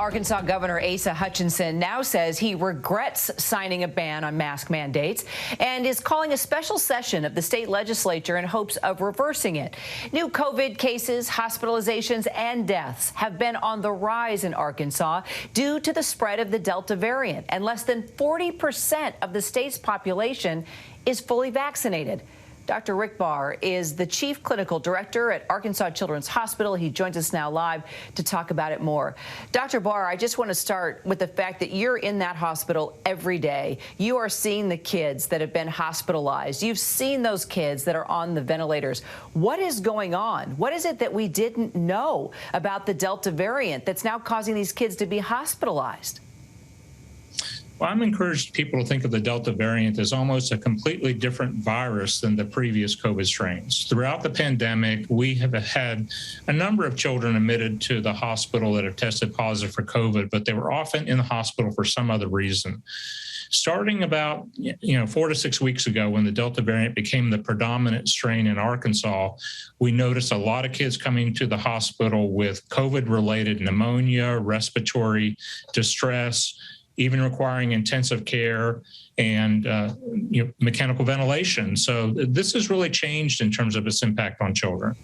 Arkansas Governor Asa Hutchinson now says he regrets signing a ban on mask mandates and is calling a special session of the state legislature in hopes of reversing it. New COVID cases, hospitalizations, and deaths have been on the rise in Arkansas due to the spread of the Delta variant, and less than 40% of the state's population is fully vaccinated. Dr. Rick Barr is the Chief Clinical Director at Arkansas Children's Hospital. He joins us now live to talk about it more. Dr. Barr, I just want to start with the fact that you're in that hospital every day. You are seeing the kids that have been hospitalized. You've seen those kids that are on the ventilators. What is going on? What is it that we didn't know about the Delta variant that's now causing these kids to be hospitalized? Well, I'm encouraged people to think of the Delta variant as almost a completely different virus than the previous COVID strains. Throughout the pandemic, we have had a number of children admitted to the hospital that have tested positive for COVID, but they were often in the hospital for some other reason. Starting about 4 to 6 weeks ago, when the Delta variant became the predominant strain in Arkansas, we noticed a lot of kids coming to the hospital with COVID-related pneumonia, respiratory distress, even requiring intensive care and mechanical ventilation. So this has really changed in terms of its impact on children.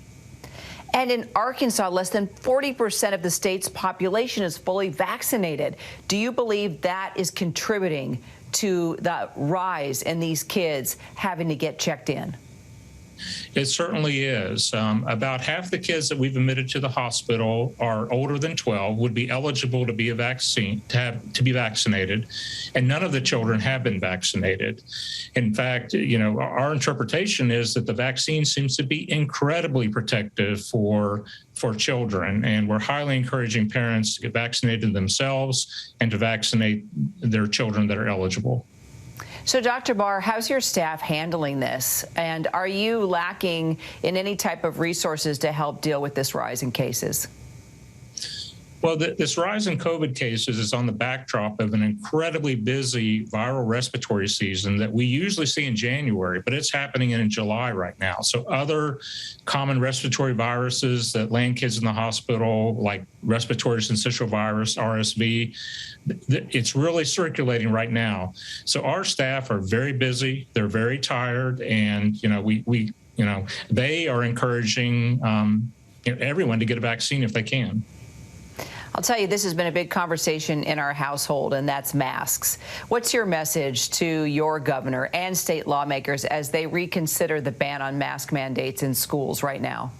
And in Arkansas, less than 40% of the state's population is fully vaccinated. Do you believe that is contributing to the rise in these kids having to get checked in? It certainly is. About half the kids that we've admitted to the hospital are older than 12, would be eligible to be vaccinated, and none of the children have been vaccinated. In fact, our interpretation is that the vaccine seems to be incredibly protective for children, and we're highly encouraging parents to get vaccinated themselves and to vaccinate their children that are eligible. So, Dr. Barr, how's your staff handling this? And are you lacking in any type of resources to help deal with this rise in cases? Well, this rise in COVID cases is on the backdrop of an incredibly busy viral respiratory season that we usually see in January, but it's happening in July right now. So other common respiratory viruses that land kids in the hospital, like respiratory syncytial virus, RSV, it's really circulating right now. So our staff are very busy. They're very tired, and they are encouraging everyone to get a vaccine if they can. I'll tell you, this has been a big conversation in our household, and that's masks. What's your message to your governor and state lawmakers as they reconsider the ban on mask mandates in schools right now?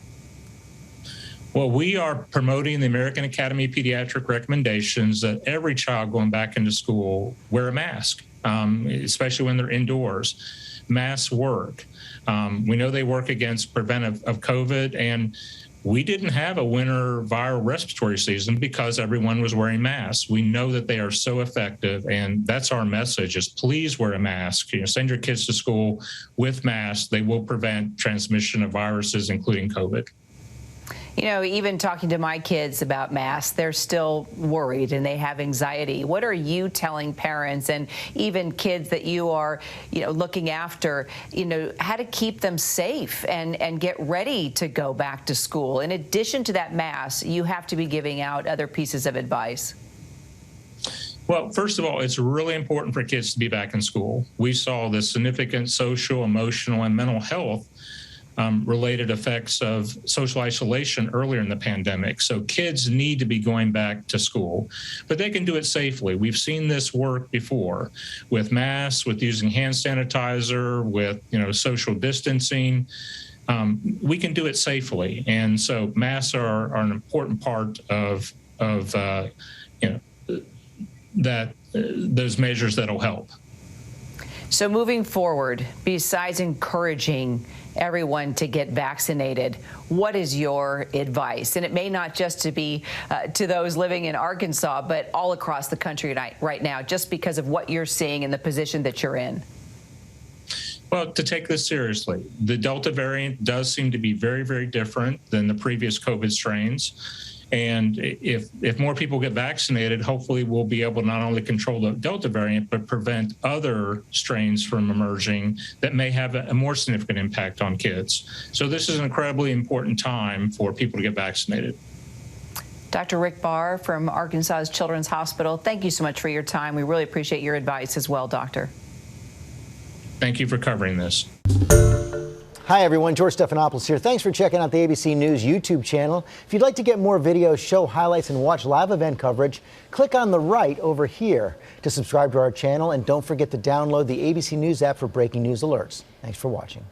Well, we are promoting the American Academy of Pediatric recommendations that every child going back into school wear a mask, especially when they're indoors. Masks work. We know they work against preventive of COVID, and we didn't have a winter viral respiratory season because everyone was wearing masks. We know that they are so effective, and that's our message: is please wear a mask. Send your kids to school with masks. They will prevent transmission of viruses, including COVID. Even talking to my kids about masks, they're still worried and they have anxiety. What are you telling parents and even kids that you are, looking after, how to keep them safe and get ready to go back to school? In addition to that mask, you have to be giving out other pieces of advice. Well, first of all, it's really important for kids to be back in school. We saw the significant social, emotional, and mental health related effects of social isolation earlier in the pandemic. So kids need to be going back to school, but they can do it safely. We've seen this work before with masks, with using hand sanitizer, with social distancing. We can do it safely, and so masks are an important part of those measures that'll help. So moving forward, besides encouraging everyone to get vaccinated, what is your advice? And it may not just be to those living in Arkansas, but all across the country right now, just because of what you're seeing and the position that you're in. Well, to take this seriously, the Delta variant does seem to be very, very different than the previous COVID strains. And if more people get vaccinated, hopefully we'll be able to not only control the Delta variant, but prevent other strains from emerging that may have a more significant impact on kids. So this is an incredibly important time for people to get vaccinated. Dr. Rick Barr from Arkansas Children's Hospital, thank you so much for your time. We really appreciate your advice as well, Doctor. Thank you for covering this. Hi, everyone. George Stephanopoulos here. Thanks for checking out the ABC News YouTube channel. If you'd like to get more videos, show highlights, and watch live event coverage, click on the right over here to subscribe to our channel. And don't forget to download the ABC News app for breaking news alerts. Thanks for watching.